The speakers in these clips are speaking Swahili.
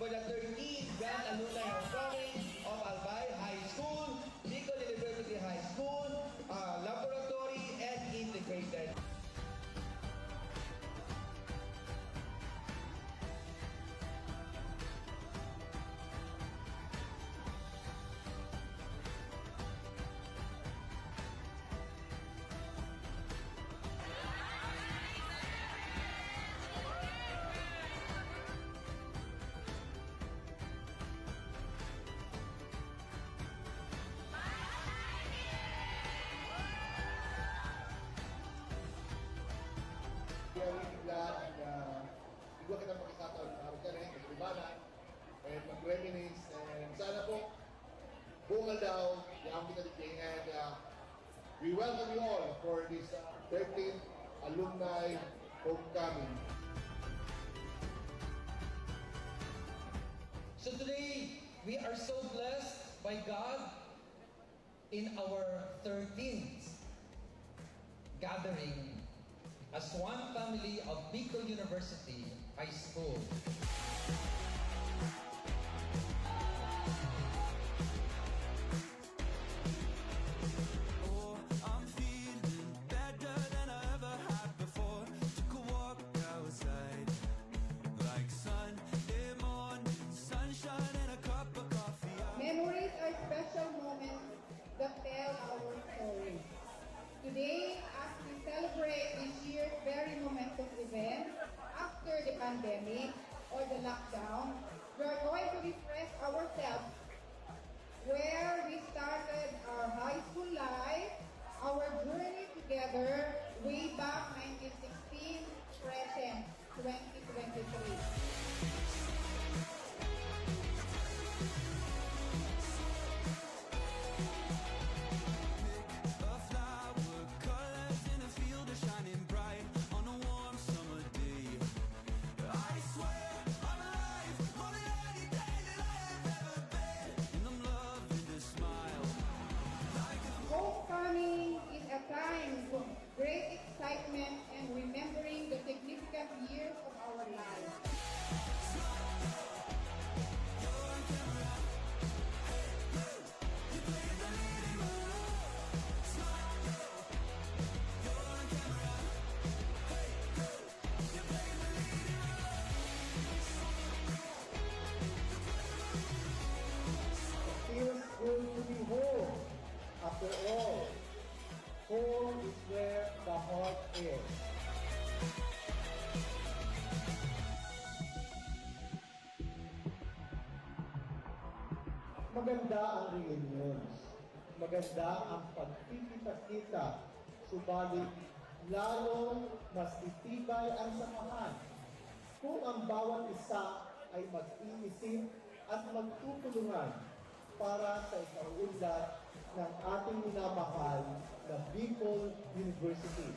for the 13th Grand Alumni Homecoming of Albay High School, Bicol University High School, Laboratory, and Integrated. We are really glad and igwa kita makikataon na araw ka rin, kaglibanan, and mag-reminisce, and sana po, bungal daw, yung pinaliting, and we welcome you all for this 13th Alumni Homecoming. So today, we are so blessed by God in our 13th gathering as one family of Bicol University High School. Oh, I'm feeling better than I ever had before. Took a walk outside, like Sunday morning, sunshine and a cup of coffee. Memories are special moments that tell our story. Today, as we celebrate this year's very momentous event after the pandemic or the lockdown, we are going to refresh ourselves where we started our high school life, our journey together way back 1916, present 2023. Homecoming is a time of great excitement and remembering the significant years of our lives. Feels good to be home. After all, home is where the heart is. Maganda ang reunions. Maganda ang pagkikita-kita. Subalit, lalong mas itibay ang samahan kung ang bawat isa ay mag-iisip at magtutulungan para sa ikaunlad ng ating minamahal na Bicol University.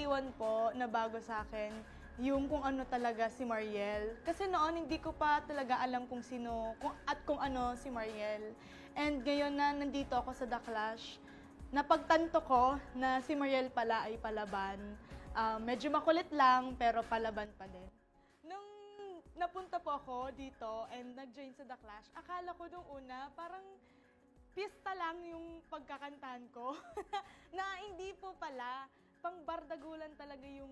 day one po na bago sa akin, yung kung ano talaga si Mariel. Kasi noon, hindi ko pa talaga alam kung sino at kung ano si Mariel. And ngayon na nandito ako sa The Clash, napagtanto ko na si Mariel pala ay palaban. Medyo makulit lang, pero palaban pa din. Nung napunta po ako dito and nag-join sa The Clash, akala ko nung una parang pista lang yung pagkakantahan ko. Na hindi po pala, pangbardagulan talaga yung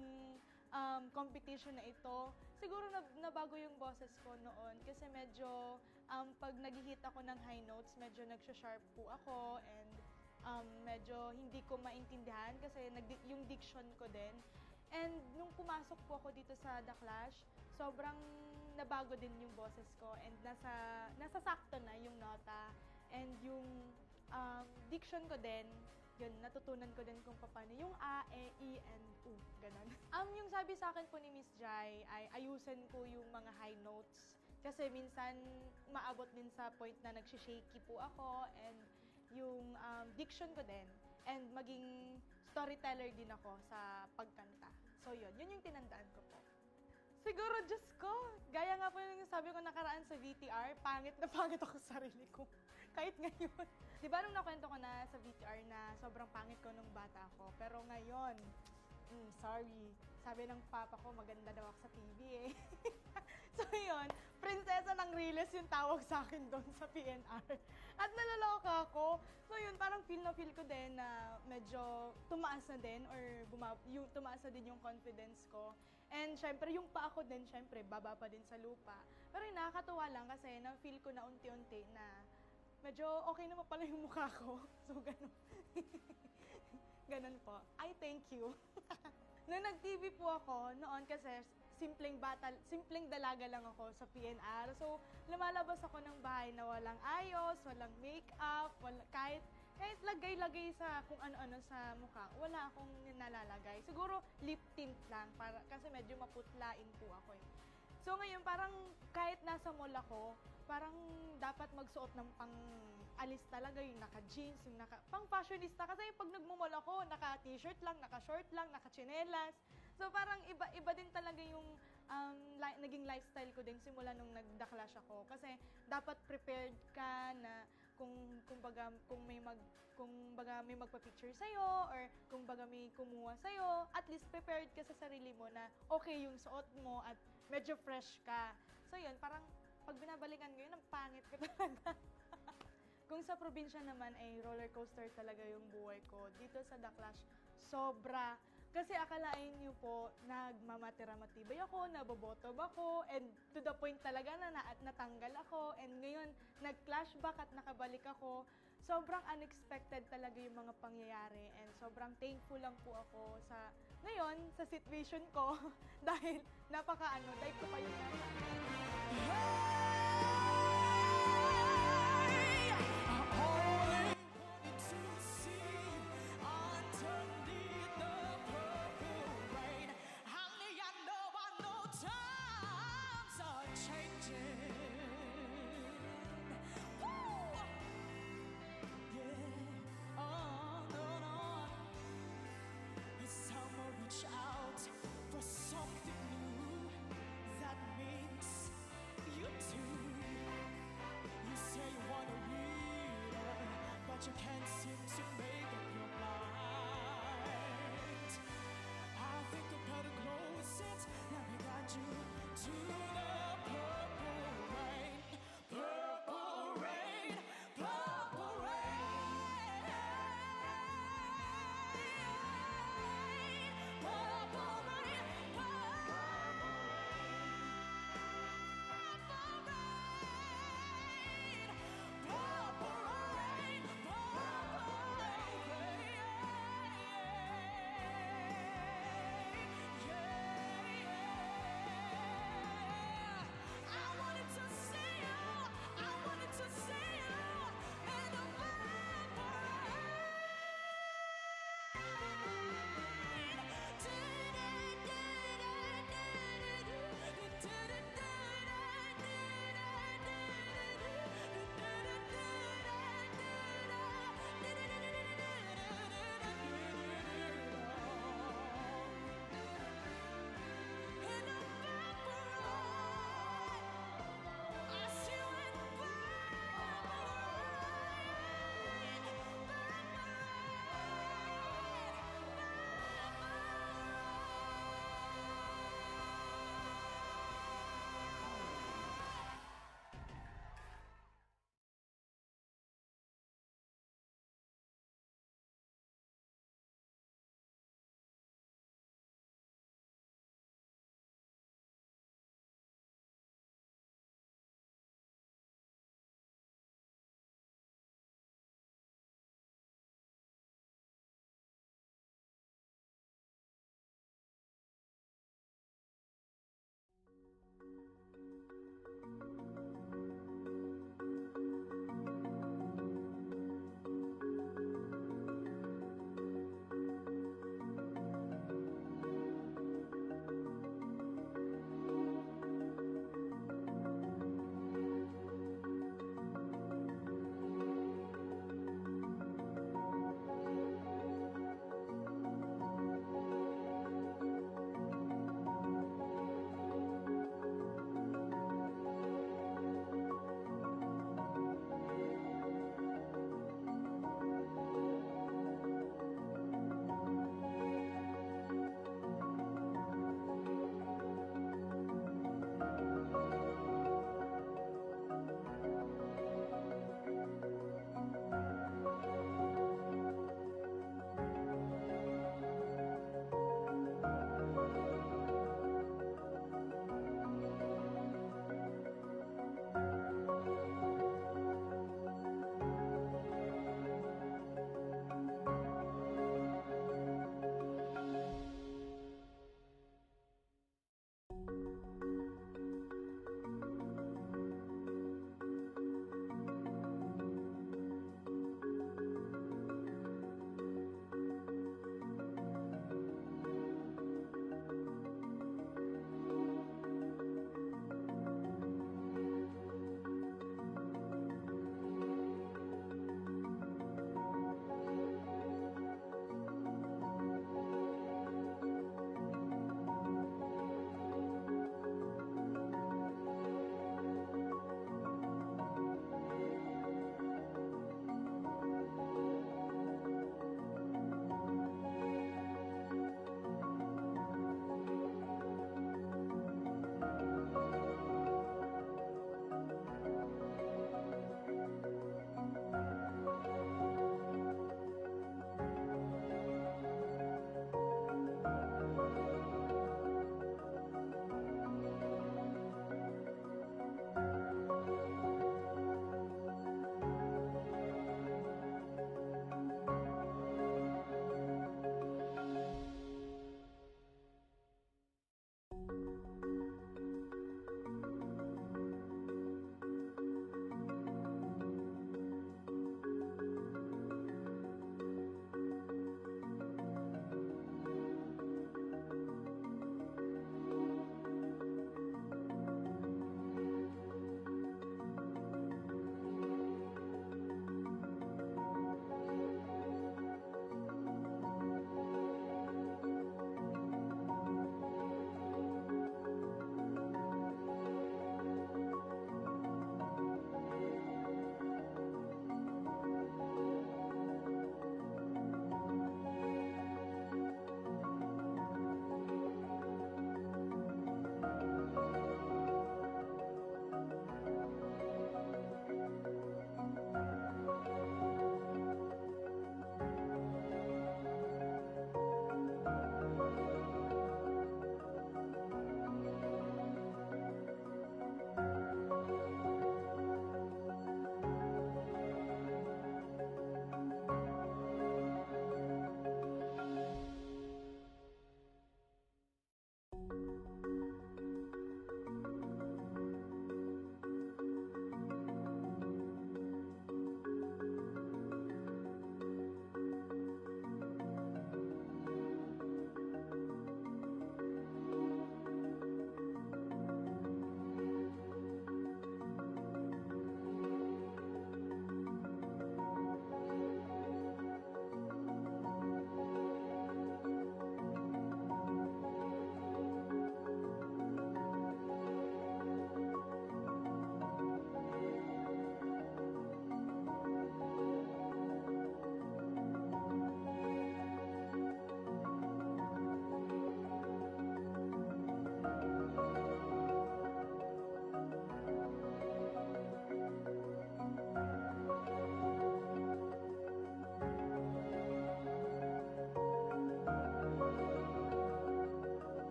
competition na ito. Siguro nabago yung boses ko noon kasi medyo pag nag-hit ako ng high notes, medyo nagsha-sharp po ako and medyo hindi ko maintindihan kasi yung diction ko din. And nung pumasok po ako dito sa The Clash, sobrang nabago din yung boses ko and nasa sakto na yung nota and yung diction ko din. Yun, natutunan ko din kung paano yung A, E, I, and U, ganun. Yung sabi sa akin po ni Miss Jai ay ayusin ko yung mga high notes. Kasi minsan, maabot din sa point na nagsishaky po ako and yung diction ko din. And maging storyteller din ako sa pagkanta. So yun yung tinandaan ko po. Siguro, Diyos ko, gaya nga po yung sabi ko nakaraan sa VTR, pangit na pangit ako sa sarili ko. Kahit ngayon. Di ba nung nakwento ko na sa VTR na sobrang pangit ko nung bata ako, pero ngayon, sorry, sabi ng papa ko maganda daw ako sa TV eh. So yun, prinsesa ng Riles yung tawag sa akin doon sa PNR. At nalaloka ako. So yun, parang feel ko din na medyo tumaas na din or tumaas na din yung confidence ko. And syempre, yung pa ako din, syempre, baba pa din sa lupa. Pero yun, nakakatuwa lang kasi na-feel ko na unti-unti na medyo okay naman pala yung mukha ko. So, ganun. Ganun po. I thank you. Nung nag-TV po ako, noon kasi simpleng dalaga lang ako sa PNR. So, lumalabas ako ng bahay na walang ayos, walang makeup, kahit lagay-lagay sa kung ano-ano sa mukha, wala akong nalalagay. Siguro lip tint lang, kasi medyo maputlain po ako eh. So ngayon, parang kahit nasa mall ako, parang dapat magsuot ng pang-alis talaga, yung naka-jeans, yung pang-fashionista. Kasi pag nagmumall ako, naka-t-shirt lang, naka-short lang, naka-chinelas. So parang iba din talaga yung naging lifestyle ko din simula nung nag-The-Clash ako. Kasi dapat prepared ka na kung baga may magpa-picture sa'yo or kung baga may kumuha sa'yo, at least prepared ka sa sarili mo na okay yung suot mo at medyo fresh ka. So yun, parang pag binabalikan ko yun, ang pangit ko talaga. Kung sa probinsya naman ay roller coaster talaga yung buhay ko. Dito sa The Clash, sobra. Kasi akalain niyo po, nagmamatira-matibay ako, nabobotob ako, and to the point talaga na natanggal ako, and ngayon, nag-flashback at nakabalik ako. Sobrang unexpected talaga yung mga pangyayari, and sobrang thankful lang po ako ngayon, sa situation ko, dahil dahil ko pa yung out for something new that makes you do.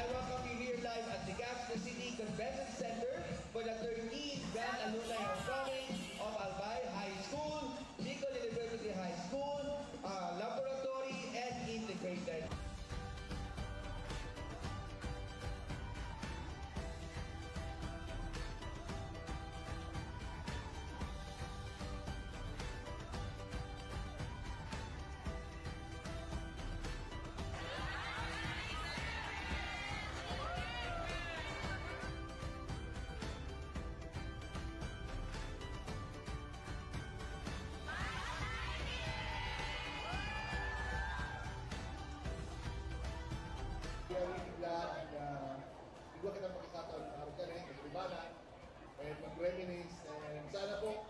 I welcome you here live at the Gaston City Convention Center for the 13th Grand Alumni Homecoming of Albay High School, Bicol University High School, Laboratory, and Integrated. We are really glad na bigla kita makikataon ng araw ka rin, kaglibanan, and mag-reminisce, and sana po,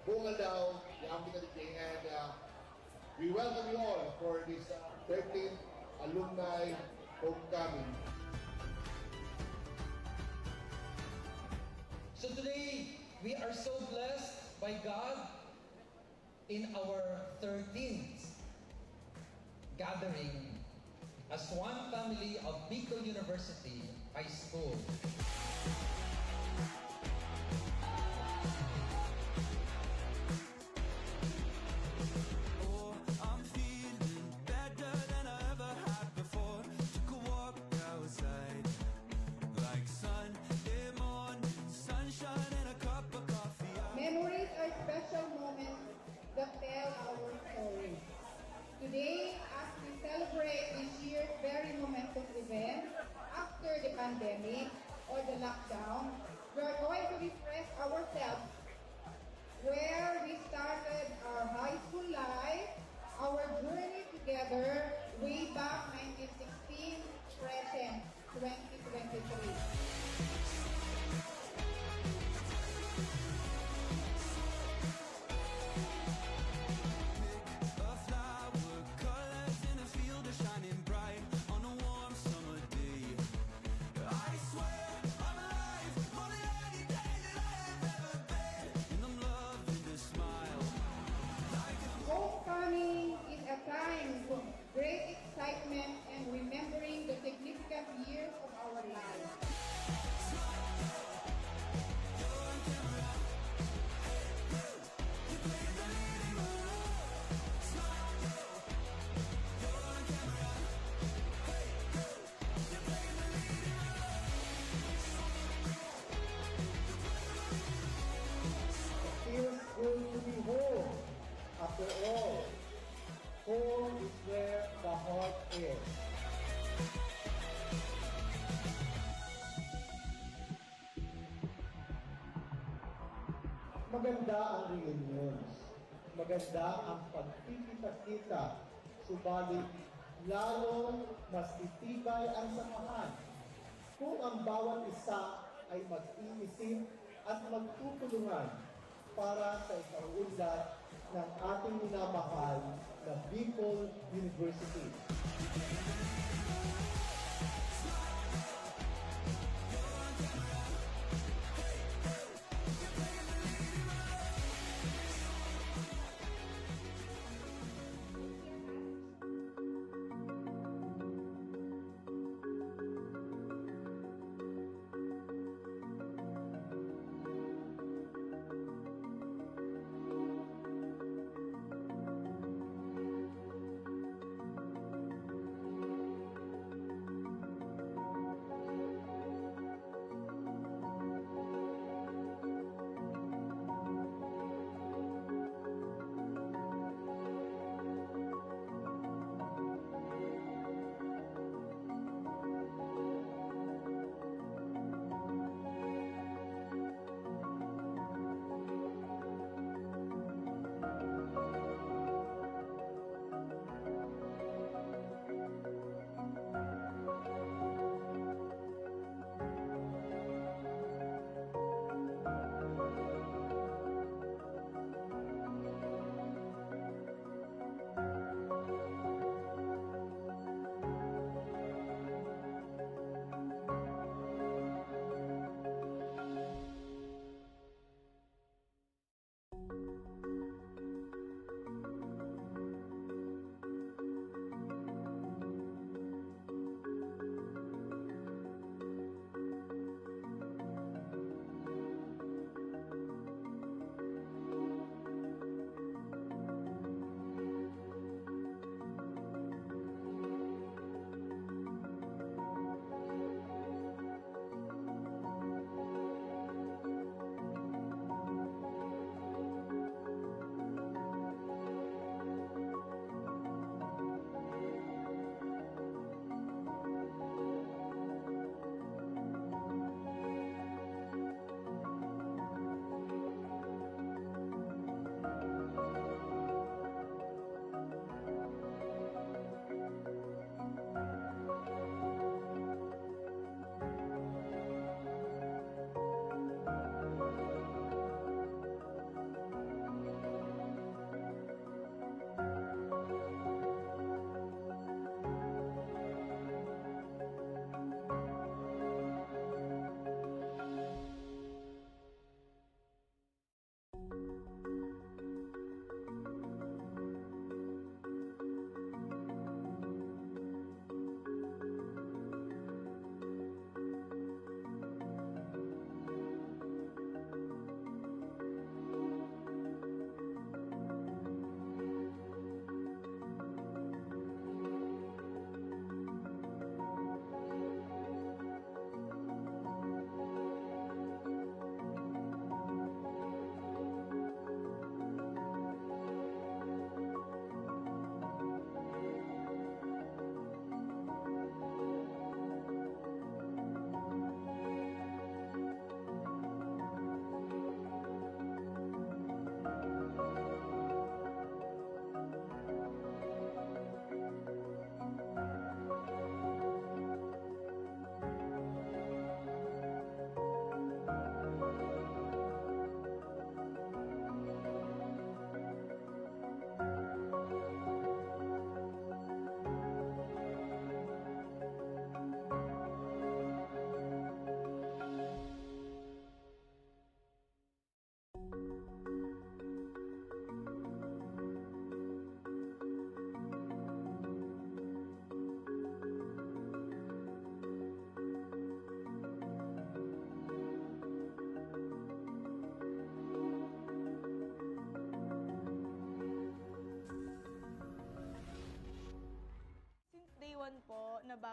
bungal daw, yung pinaliking, and we welcome you all for this 13th Alumni Homecoming. So today, we are so blessed by God in our 13th gathering as one family of Bicol University High School. Oh, I'm feeling better than I ever had before. Took a walk outside, like Sunday morning, sunshine and a cup of coffee. Memories are special moments that tell our story. Today, as we celebrate this year's very momentous event after the pandemic or the lockdown, we are going to refresh ourselves where we started our high school life, our journey together way back 1916, present 2023. A flower, colors in a field are shining bright on a warm summer day. I swear I'm alive, more than any day that I have ever been. And I'm loving the smile. Homecoming is a time of great excitement and remembering the significant years of our lives. Feels good to be home. After all, home is where the heart is. Maganda ang reunions. Maganda ang pagkikita-kita. Subalit, lalong mas itibay ang samahan kung ang bawat isa ay mag-iisip at magtutulungan para sa ikaunlad ng ating minamahal na Bicol University.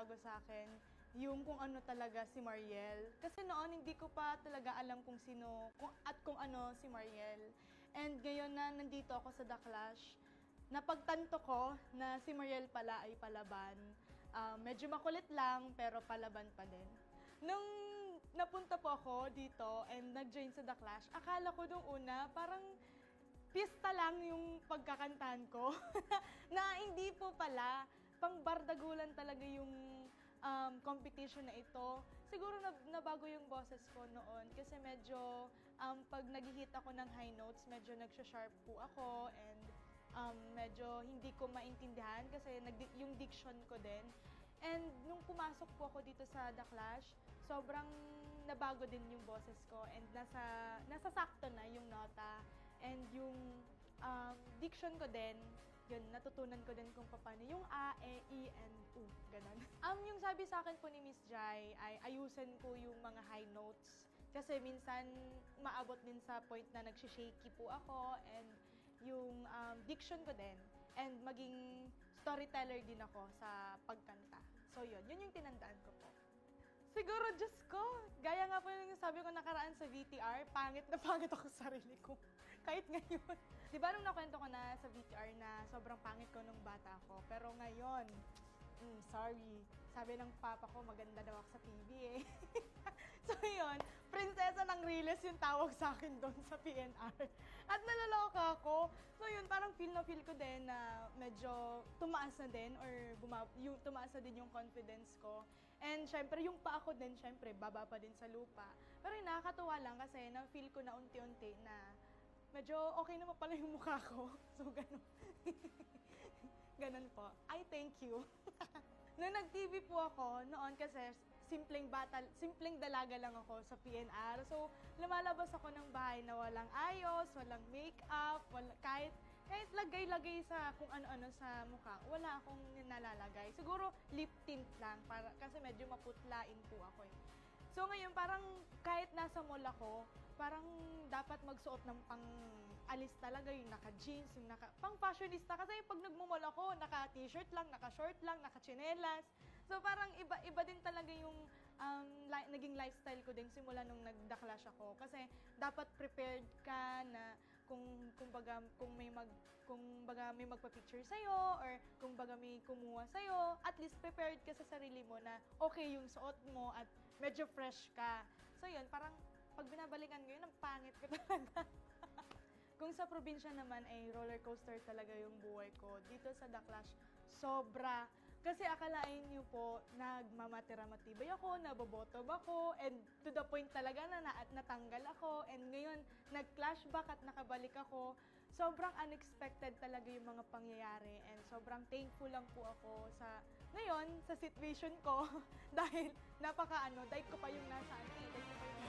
nagbago sa akin yung kung ano talaga si Mariel. Kasi noon hindi ko pa talaga alam kung sino kung ano si Mariel. And ngayon na nandito ako sa The Clash, napagtanto ko na si Mariel pala ay palaban. Medyo makulit lang pero palaban pa din. Nung napunta po ako dito and nag-join sa The Clash, akala ko nung una parang pista lang yung pagkakantahan ko. Na hindi po pala, pang bardagulan talaga yung competition na ito. Siguro nabago yung boses ko noon kasi medyo pag nag-hit ako ng high notes, medyo nagsha-sharp po ako and medyo hindi ko maintindihan kasi yung diction ko din. And nung pumasok po ako dito sa The Clash, sobrang nabago din yung boses ko and nasa sakto na yung nota. And yung diction ko din, yun, natutunan ko din kung paano yung A, E, I, and U, ganun. Yung sabi sa akin po ni Miss Jai ay ayusin ko yung mga high notes. Kasi minsan maabot din sa point na nagsishaky po ako and yung diction ko din. And maging storyteller din ako sa pagkanta. So yun yung tinandaan ko po. Siguro, Diyos ko, gaya nga po yung sabi ko nakaraan sa VTR, pangit na pangit ako sa sarili ko. Kahit ngayon. Di ba nung nakwento ko na sa VTR na sobrang pangit ko nung bata ako, pero ngayon, sorry, sabi ng papa ko maganda daw ako sa TV eh. So yun, prinsesa ng Riles yung tawag sa akin doon sa PNR. At nalaloka ako. So yun, parang feel ko din na medyo tumaas na din or tumaas na din yung confidence ko. And syempre, yung pa ako din, syempre, baba pa din sa lupa. Pero yung nakakatuwa lang kasi na-feel ko na unti-unti na medyo okay naman pala yung mukha ko. So, ganun. Ganun po. I thank you. Nung nag-TV po ako, noon kasi simpleng dalaga lang ako sa PNR. So, lumalabas ako ng bahay na walang ayos, walang makeup, kahit lagay-lagay sa kung ano-ano sa mukha, wala akong nalalagay. Siguro lip tint lang, kasi medyo maputlain po ako eh. So ngayon, parang kahit nasa mall ako, parang dapat magsuot ng pang-alis talaga, yung naka-jeans, yung pang-fashionista. Kasi pag nagmumall ako, naka-t-shirt lang, naka-short lang, naka-chinelas. So parang iba din talaga yung naging lifestyle ko din simula nung nag-The-Clash ako. Kasi dapat prepared ka na kung baga may magpa-picture sa'yo or kung baga may kumuha sa'yo, at least prepared ka sa sarili mo na okay yung suot mo at medyo fresh ka. So yun, parang pag binabalikan ko yun, ang pangit ko talaga. Kung sa probinsya naman ay roller coaster talaga yung buhay ko. Dito sa The Clash, sobra. Kasi akalain niyo po, nagmamatira-matibay ako, nabobotob ako, and to the point talaga na natanggal ako. And ngayon, nag-flashback at nakabalik ako. Sobrang unexpected talaga yung mga pangyayari. And sobrang thankful lang po ako ngayon, sa situation ko. Dahil dahil ko pa yung nasa auntie. Dahil ko pa yung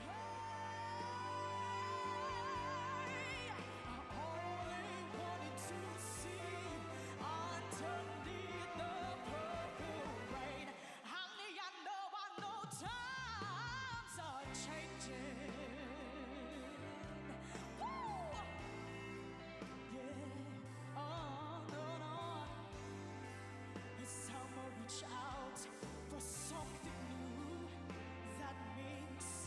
It's time to reach out for something new that makes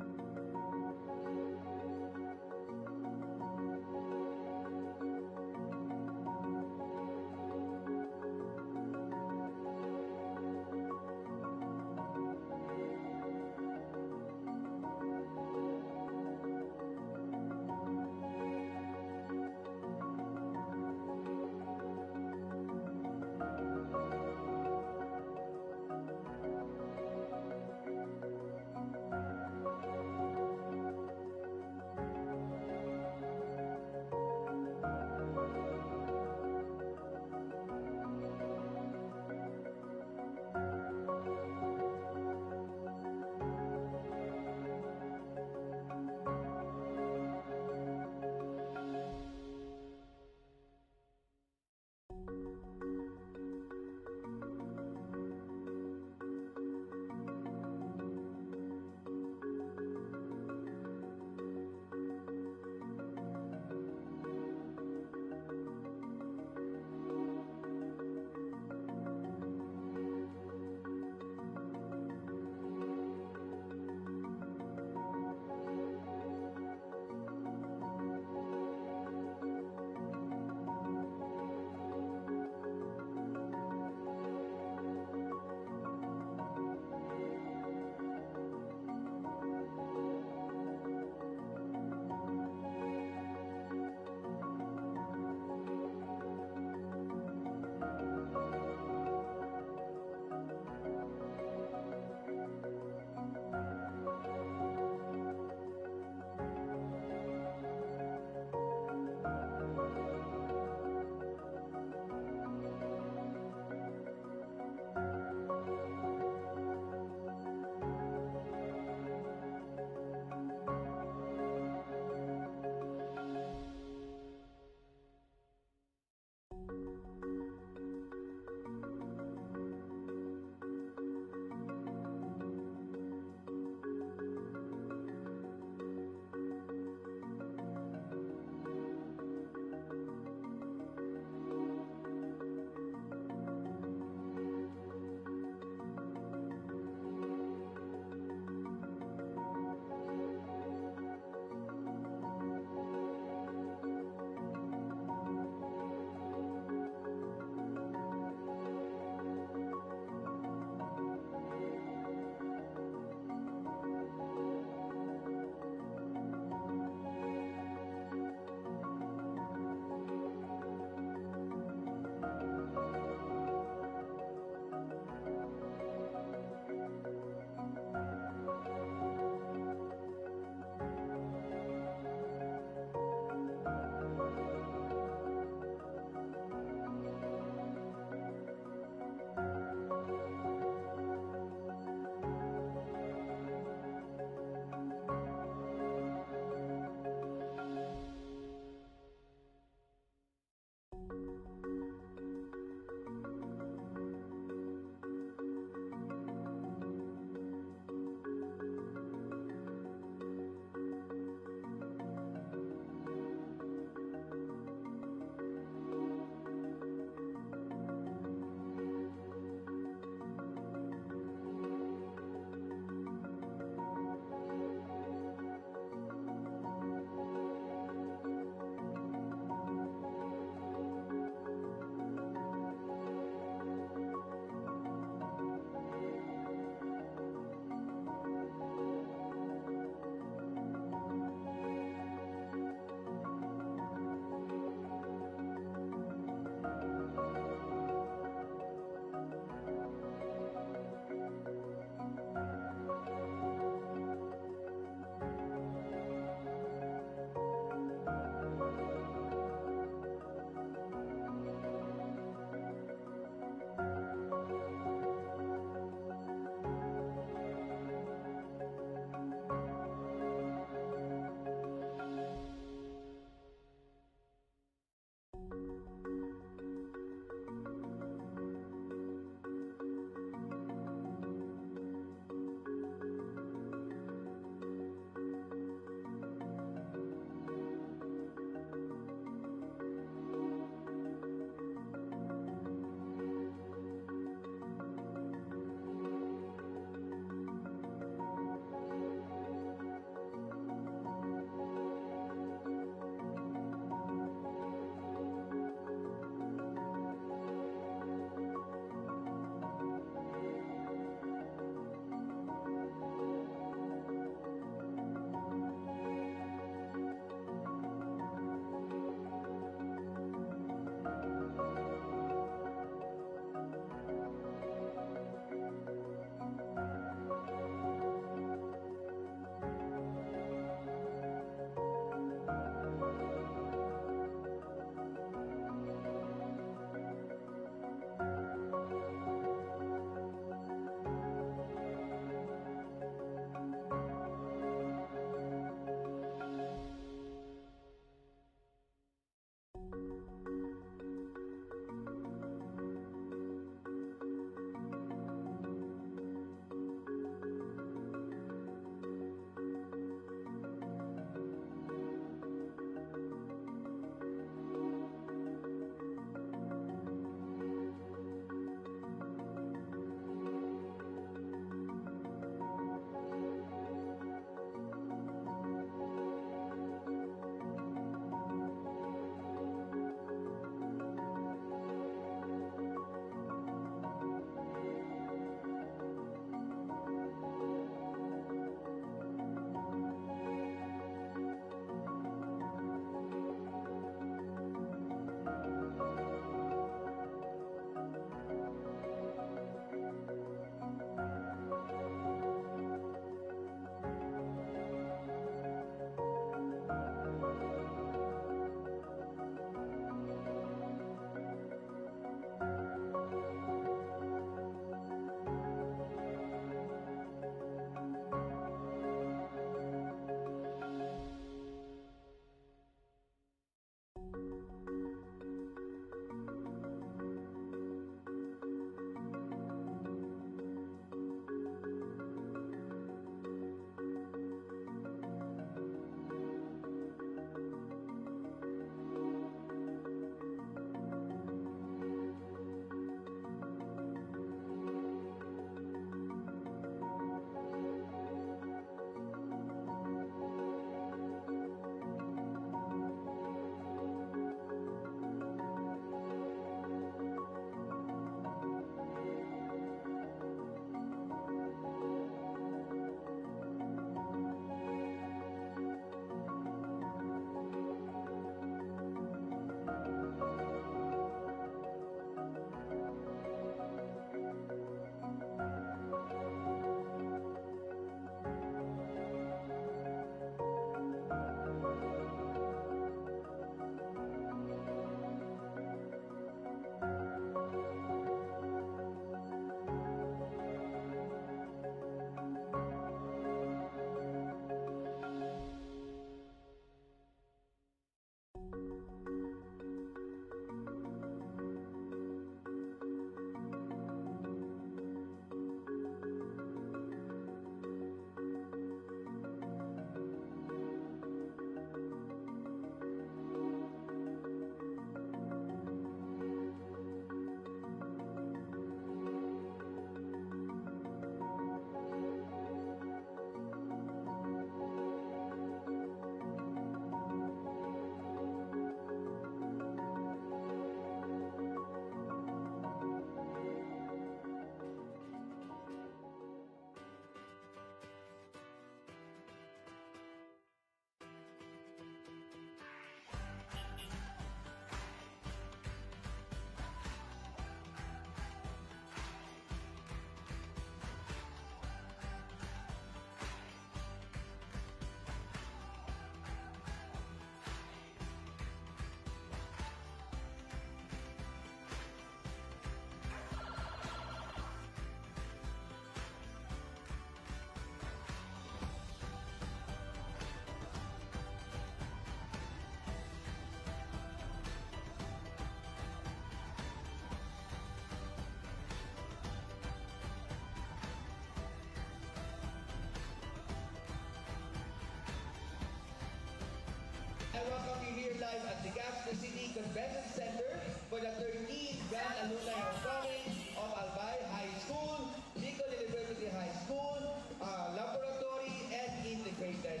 live at the Gaston City Convention Center for the 13th Grand Alumni Homecoming of Albay High School, Bicol University High School, Laboratory, and Integrated.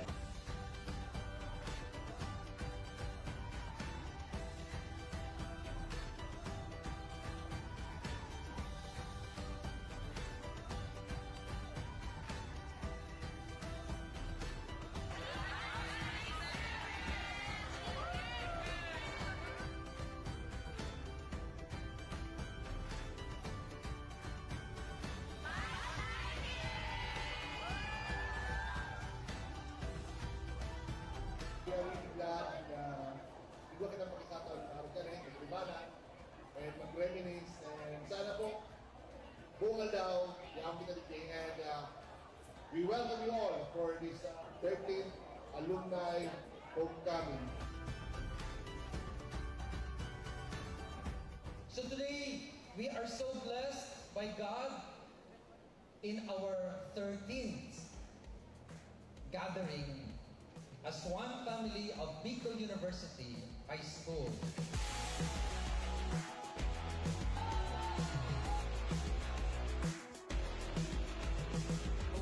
We are really glad na bigyan kita pakikataon na araw ka rin, kaglibanan, and mag-reminisce, and sana po, bungal daw, yung pinaliting, and we welcome you all for this 13th Alumni Homecoming. So today, we are so blessed by God in our 13th gathering as one family of Bicol University High School.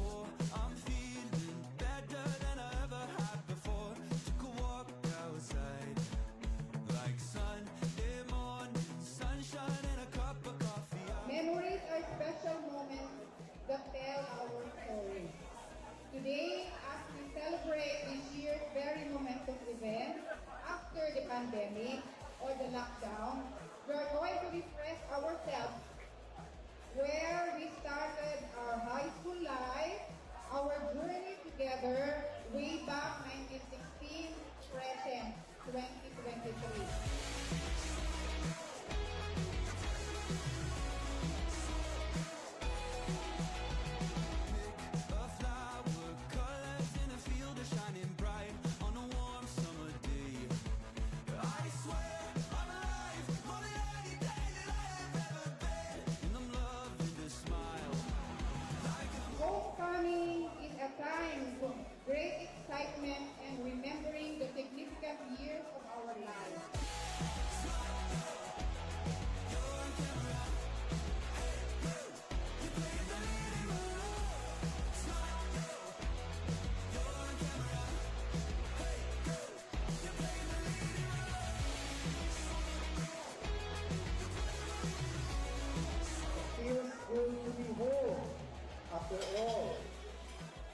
Oh, I'm feeling better than I ever had before. Took a walk outside, like Sunday morning, sunshine and a cup of coffee. Memories are special moments that tell our story. Today, as we celebrate this year's very momentous event after the pandemic or the lockdown, we are going to refresh ourselves where we started our high school life, our journey together way back 1916, present 2023. A flower, colors in a field are shining bright on a warm summer day. I swear I'm alive, more than any day that I have ever been. And I'm loving the smile. Homecoming is a time of great excitement and remembering the significant years of our lives. Feels good to be home. After all,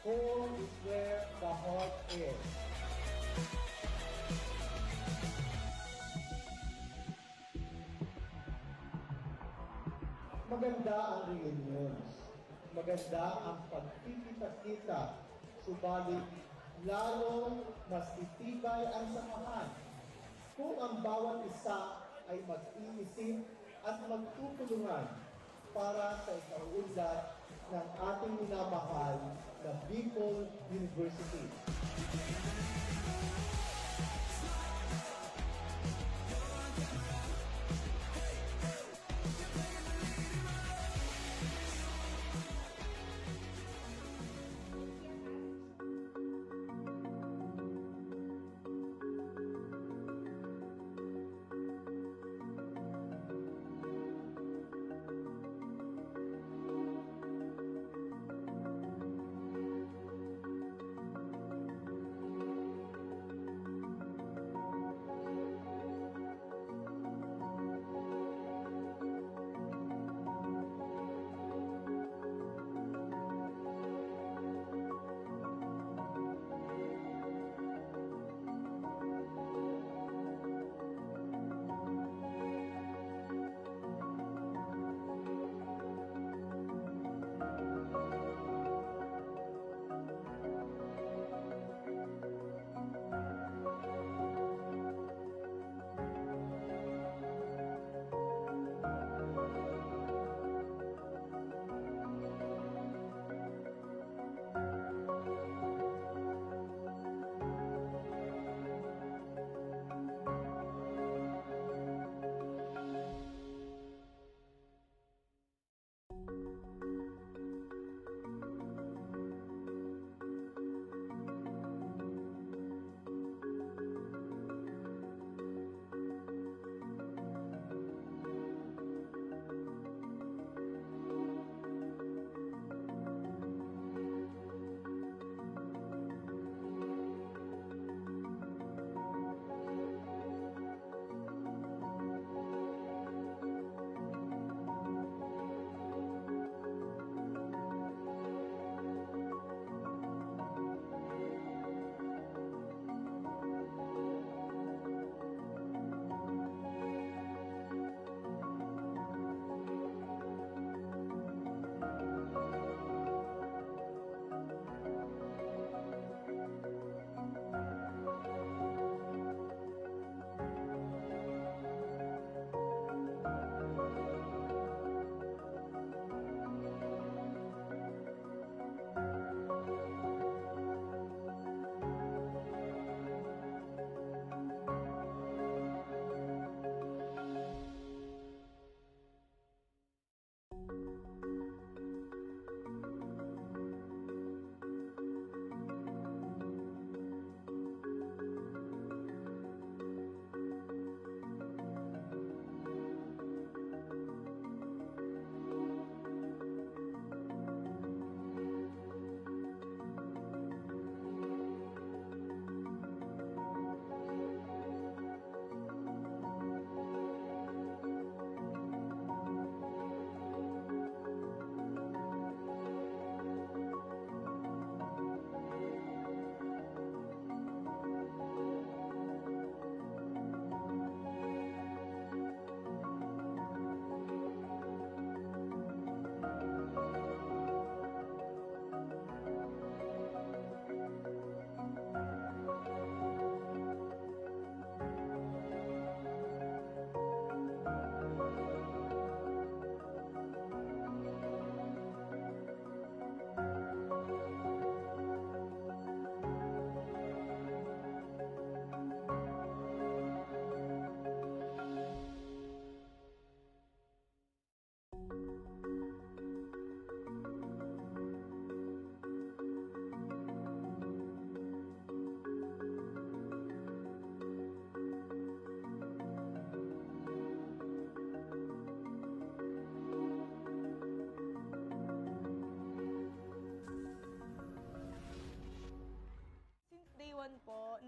home is where the heart is. Maganda ang reunions. Maganda ang pagkikita-kita. Subalit, lalong mas itibay ang samahan kung ang bawat isa ay mag-iisip at magtutulungan para sa ikauunlad ng ating minamahal na Bicol University.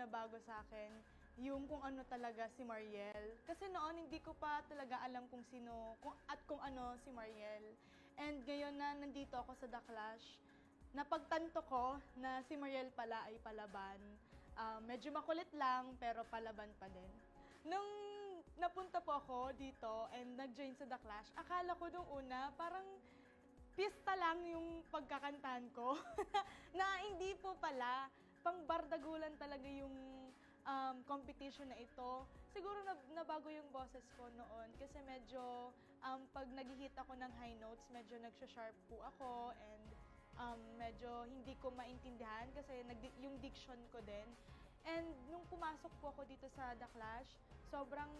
nabago sa akin yung kung ano talaga si Mariel. Kasi noon hindi ko pa talaga alam kung sino kung ano si Mariel. And ngayon na nandito ako sa The Clash, napagtanto ko na si Mariel pala ay palaban. Medyo makulit lang pero palaban pa din. Nung napunta po ako dito and nag-join sa The Clash, akala ko nung una parang pista lang yung pagkakantahan ko. Na hindi po pala, pang bardagulan talaga yung competition na ito. Siguro nabago yung boses ko noon kasi medyo pag nag-hit ako ng high notes, medyo nagsha-sharp po ako and medyo hindi ko maintindihan kasi yung diction ko din. And nung pumasok po ako dito sa The Clash, sobrang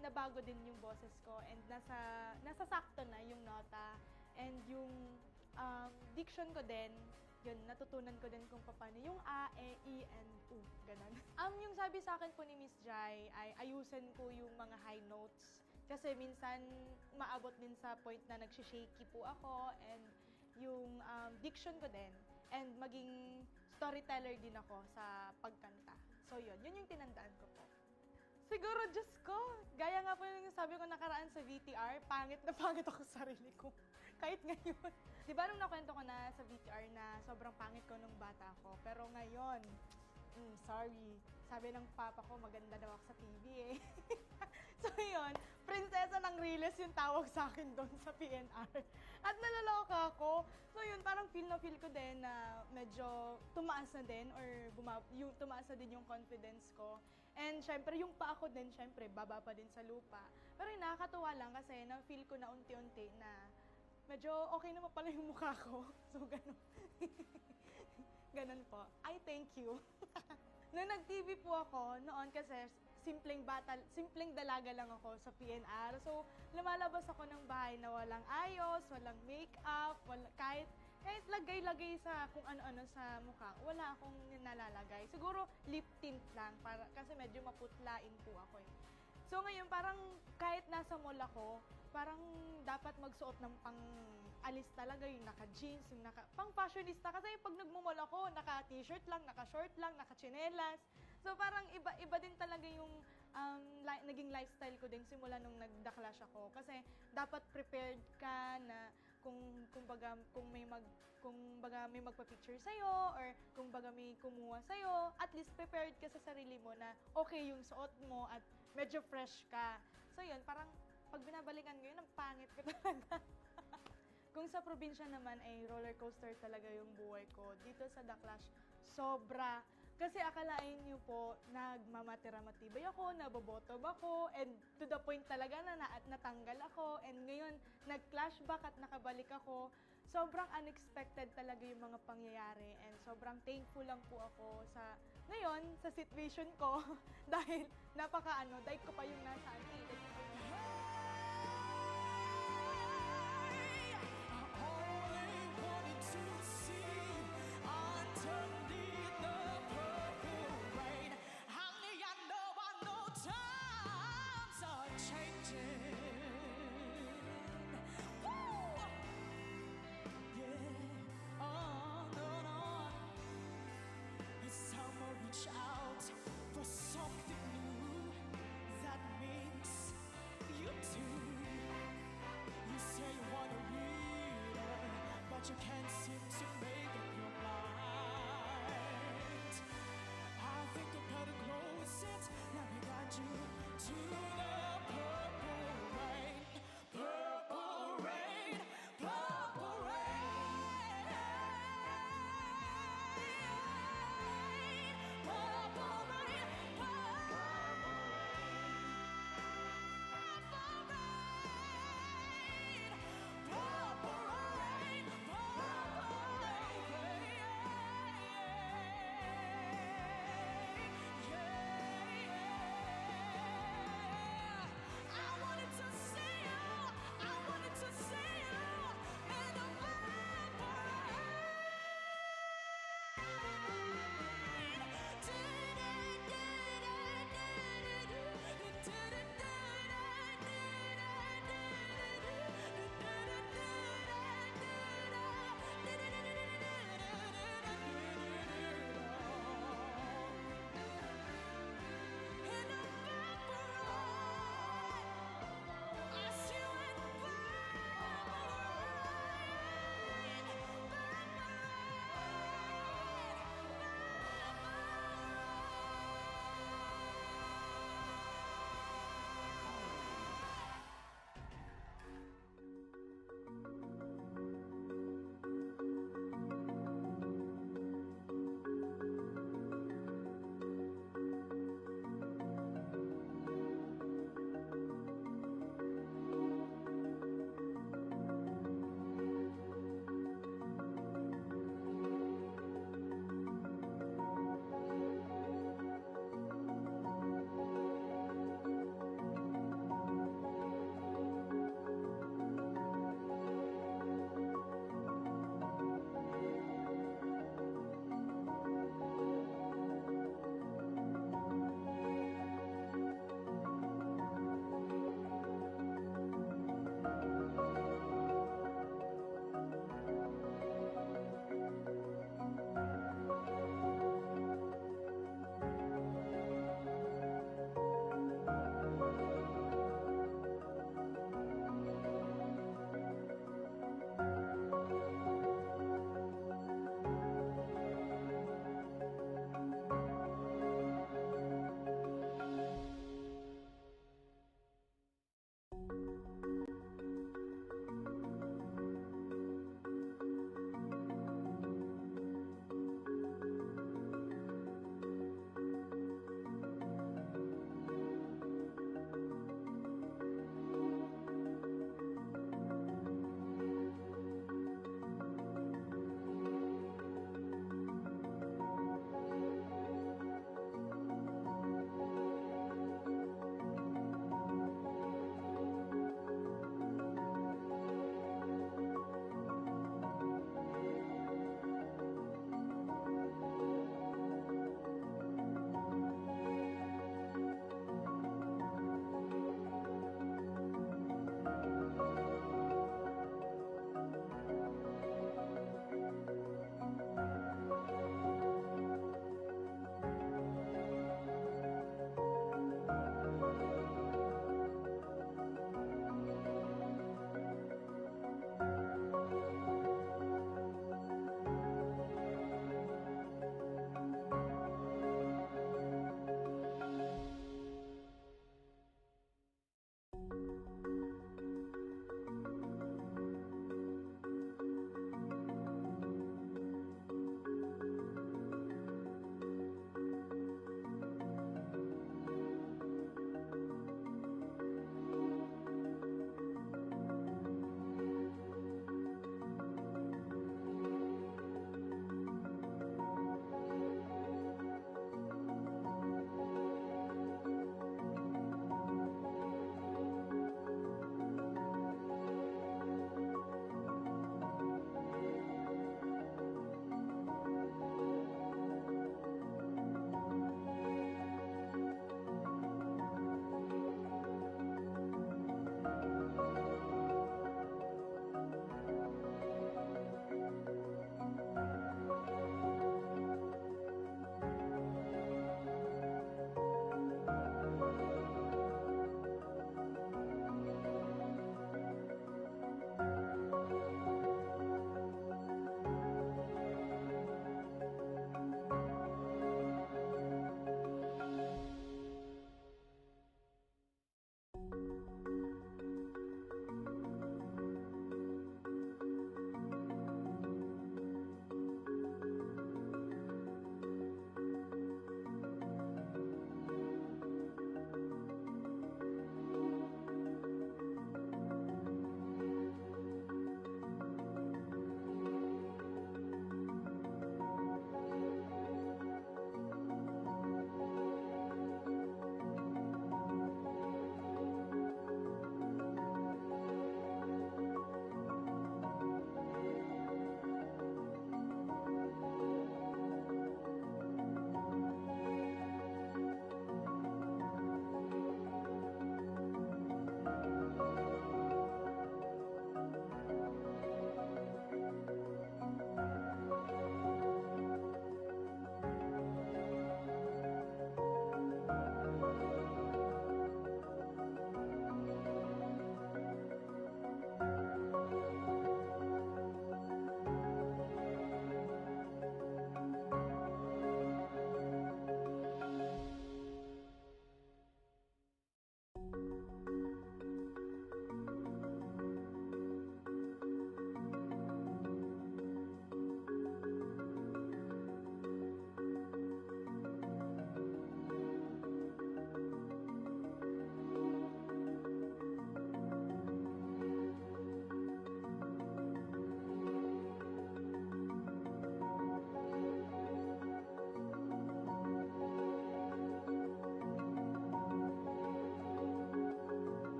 nabago din yung boses ko and nasa sakto na yung nota and yung diction ko din. Yun, natutunan ko din kung paano yung A, E, I, and U, ganun. Yung sabi sa akin po ni Miss Jai ay ayusin ko yung mga high notes. Kasi minsan maabot din sa point na nagsishaky po ako and yung diction ko din. And maging storyteller din ako sa pagkanta. So yun yung tinandaan ko po. Siguro, Diyos ko, gaya nga po yung sabi ko nakaraan sa VTR, pangit na pangit ako sa sarili ko. Kahit ngayon. Di ba nung nakwento ko na sa VTR na sobrang pangit ko nung bata ko, pero ngayon, sorry, sabi ng papa ko maganda daw ako sa TV eh. So yun, prinsesa ng Riles yung tawag sa akin doon sa PNR. At nalaloka ako. So yun, parang feel ko din na medyo tumaas na din or tumaas na din yung confidence ko. And syempre, yung pa ako din, syempre, baba pa din sa lupa. Pero yung nakakatuwa lang kasi na-feel ko na unti-unti na medyo okay naman pala yung mukha ko. So, ganun. Ganun po. I thank you. Nung nag-TV po ako, noon kasi simpleng dalaga lang ako sa PNR. So, lumalabas ako ng bahay na walang ayos, walang makeup, kahit lagay-lagay sa kung ano-ano sa mukha, wala akong nalalagay. Siguro lip tint lang, kasi medyo maputlain po ako eh. So ngayon, parang kahit nasa mall ako, parang dapat magsuot ng pang-alis talaga, yung naka-jeans, yung pang-fashionista. Kasi pag nagmumall ako, naka-t-shirt lang, naka-short lang, naka-chinelas. So parang iba din talaga yung naging lifestyle ko din simula nung nag-The Clash ako. Kasi dapat prepared ka na kung baga may magpa-picture sa'yo or kung baga may kumuha sa'yo, at least prepared ka sa sarili mo na okay yung suot mo at medyo fresh ka. So yun, parang pag binabalikan ko yun, ang pangit ko talaga. Kung sa probinsya naman ay roller coaster talaga yung buhay ko. Dito sa The Clash, sobra. Kasi akalain niyo po, nagmamatira-matibay ako, nabobotob ako, and to the point talaga na natanggal ako, and ngayon, nag-flashback at nakabalik ako. Sobrang unexpected talaga yung mga pangyayari, and sobrang thankful lang po ako sa, ngayon, sa situation ko, dahil dahil ko pa yung nasa atin. Reach out for something new that makes you do. You say you want to read it, but you can't seem to make up your mind. I think I better close it. Let me guide you to the purple rain. Purple rain, purple rain. Purple rain, purple rain.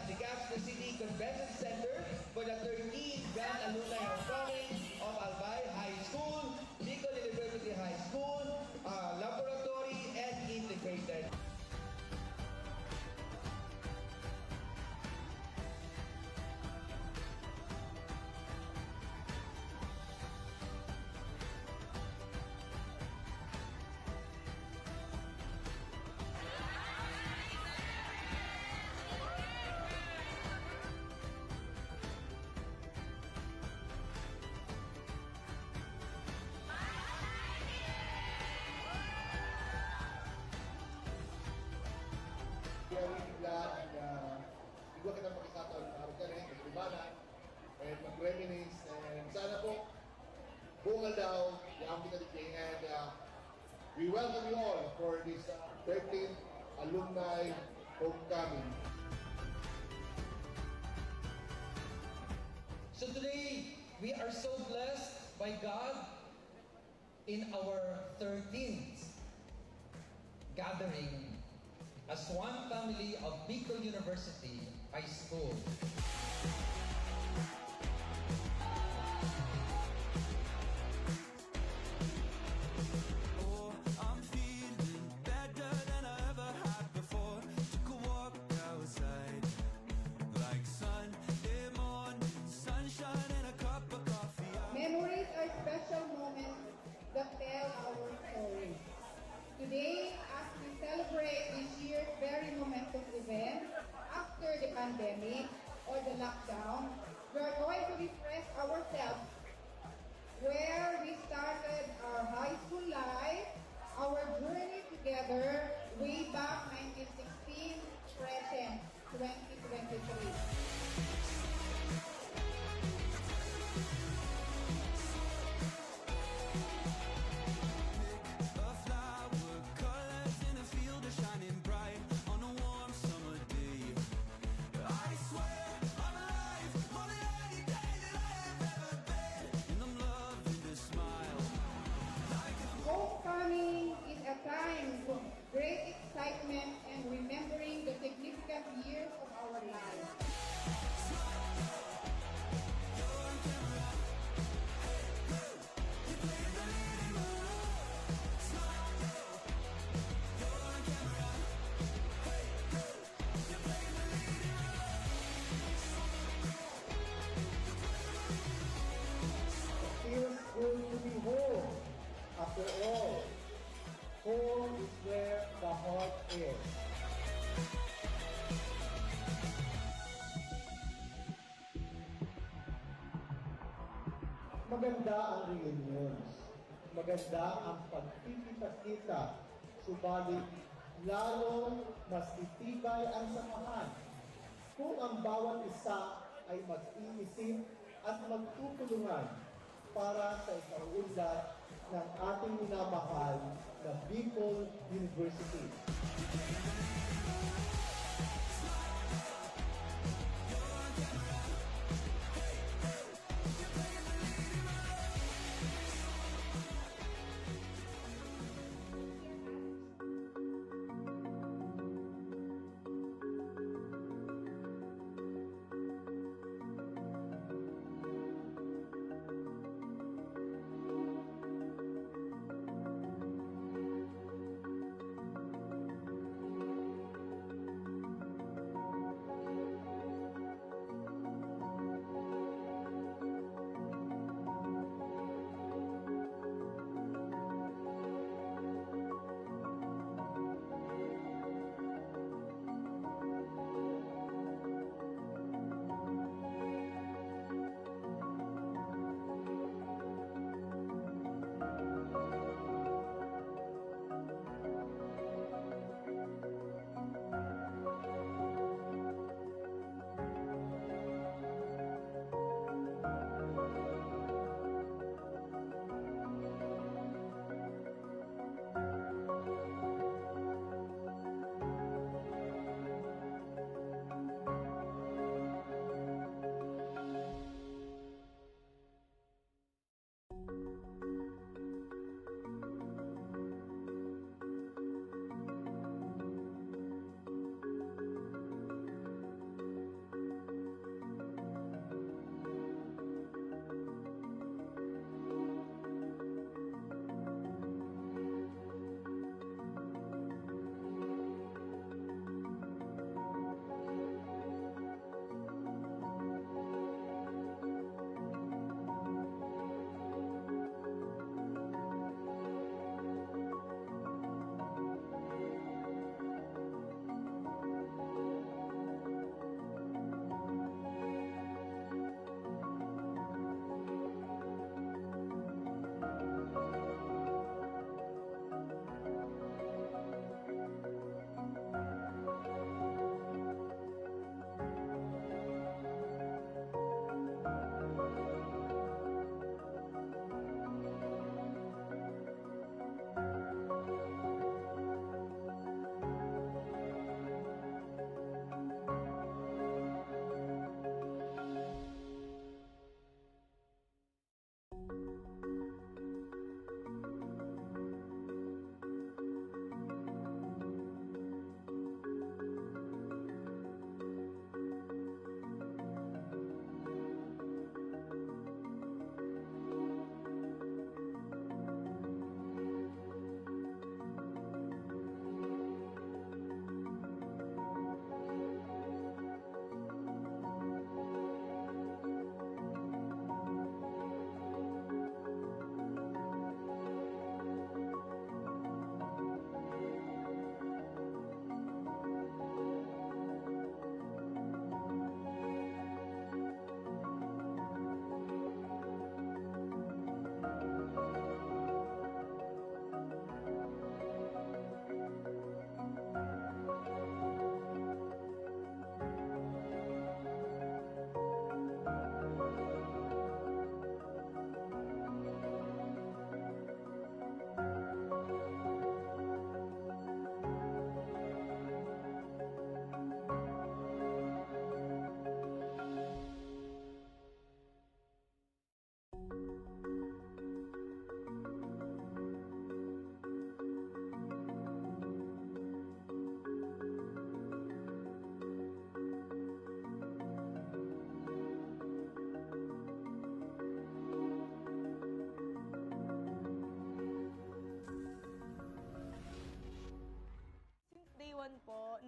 the Gaston City Convention Center for the 13th Grand Alumni Homecoming of Albay High School, Bicol University High School, Laboratory, and Integrated. Very glad na bigyan kita pagkakataon na araw ka rin, maglibanan, and mag-reminisce, and sana po, bungal daw, yung pinaliking, and we welcome you all for this 13th Alumni Homecoming. So today, we are so blessed by God in our 13th gathering as one family of Bicol University High School. Oh, I'm feeling better than I ever had before. Took a walk outside, like Sunday morning, sunshine and a cup of coffee. Memories are special moments that tell our story. Today, as we celebrate this year's very momentous event after the pandemic or the lockdown, we are going to refresh ourselves where we started our high school life, our journey together way back 1916, present 2023. A flower, colors in a field are shining bright on a warm summer day. I swear I'm alive, more than any day that I have ever been. And I'm loving the smile. Homecoming is a time of great excitement and remembering the significant years of our lives. Feels good to be home. After all, home is where the heart is. Maganda ang reunions. Maganda ang pagkikita-kita. Subalit, lalong mas itibay ang samahan kung ang bawat isa ay mag-iisip at magtutulungan para sa ikaunlad ng ating minamahal na Bicol University.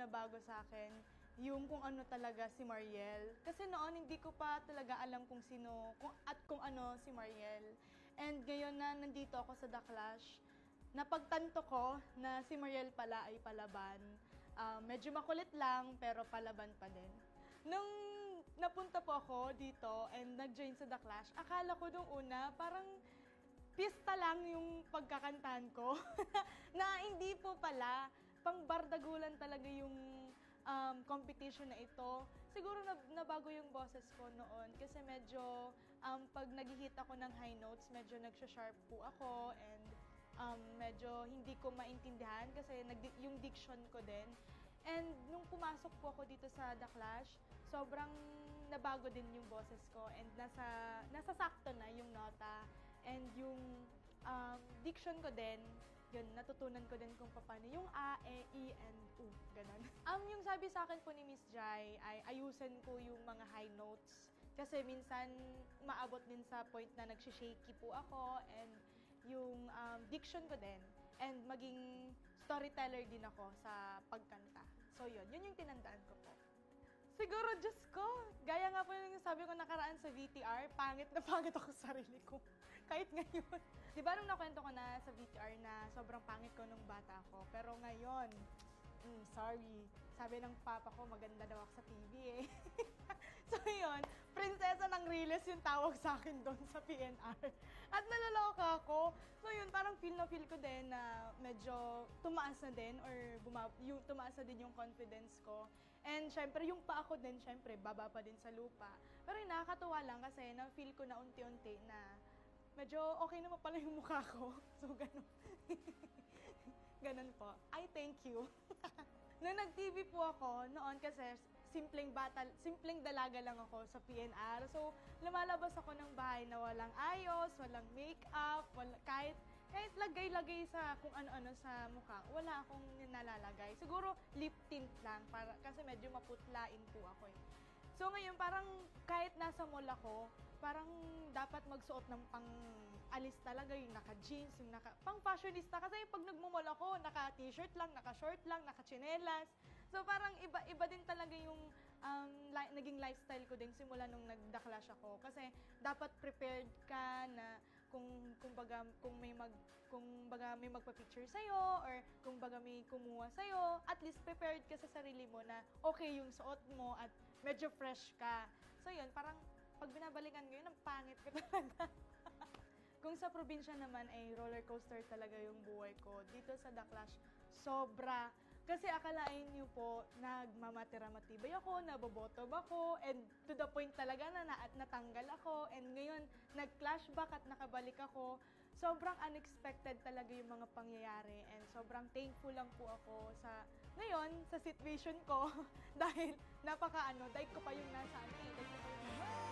nabago sa akin, yung kung ano talaga si Mariel. Kasi noon hindi ko pa talaga alam kung sino kung ano si Mariel. And ngayon na nandito ako sa The Clash, napagtanto ko na si Mariel pala ay palaban. Medyo makulit lang pero palaban pa din. Nung napunta po ako dito and nag-join sa The Clash, akala ko nung una parang pista lang yung pagkakantahan ko. Na hindi po pala, pang bardagulan talaga yung competition na ito. Siguro nabago yung boses ko noon kasi medyo pag nag-hit ako ng high notes, medyo nagsha-sharp po ako and medyo hindi ko maintindihan kasi yung diction ko din. And nung pumasok po ako dito sa The Clash, sobrang nabago din yung boses ko and nasa sakto na yung nota and yung diction ko din, yun, natutunan ko din kung paano yung A, E, I, and U, ganon. Yung sabi sa akin po ni Miss Jai ay ayusin ko yung mga high notes kasi minsan maabot din sa point na nagsishaky po ako and yung diction ko din and maging storyteller din ako sa pagkanta. So yun yung tinandaan ko po. Siguro, Diyos ko, gaya nga po yung sabi ko nakaraan sa VTR, pangit na pangit ako sa sarili ko. Kahit ngayon. Di ba nung nakwento ko na sa VTR na sobrang pangit ko nung bata ko, pero ngayon, sorry. Sabi ng papa ko, maganda daw ako sa TV eh. So yun, prinsesa ng Riles yung tawag sa akin doon sa PNR. At nalaloka ako. So yun, parang feel ko din na medyo tumaas na din or tumaas na din yung confidence ko. And syempre, yung pa ako din, syempre, baba pa din sa lupa. Pero yun, nakakatuwa lang kasi na-feel ko na unti-unti na medyo okay naman pala yung mukha ko. So ganun. Ganun po. I thank you. Nung nag-TV po ako, noon kasi simpleng dalaga lang ako sa PNR. So, lumalabas ako ng bahay na walang ayos, walang makeup, kahit lagay-lagay sa kung ano-ano sa mukha, wala akong nalalagay. Siguro lip tint lang, kasi medyo maputlain po ako eh. So ngayon, parang kahit nasa mall ako, parang dapat magsuot ng pang-alis talaga, yung naka-jeans, yung pang-fashionista. Kasi pag nagmumall ako, naka-t-shirt lang, naka-short lang, naka-chinelas. So parang iba din talaga yung naging lifestyle ko din simula nung nag-The Clash ako. Kasi dapat prepared ka na kung baga may magpa-picture sa'yo or kung baga may kumuha sa'yo, at least prepared ka sa sarili mo na okay yung suot mo at medyo fresh ka. So yun, parang pag binabalikan ko yun, ang pangit ko talaga. Kung sa probinsya naman ay roller coaster talaga yung buhay ko. Dito sa The Clash, sobra. Kasi akalain niyo po, nagmamatira-matibay ako, nabobotob ako, and to the point talaga na natanggal ako. And ngayon, nag-flashback at nakabalik ako. Sobrang unexpected talaga yung mga pangyayari. And sobrang thankful lang po ako sa situation ko. Dahil dahil ko pa yung nasa daig ko pa yung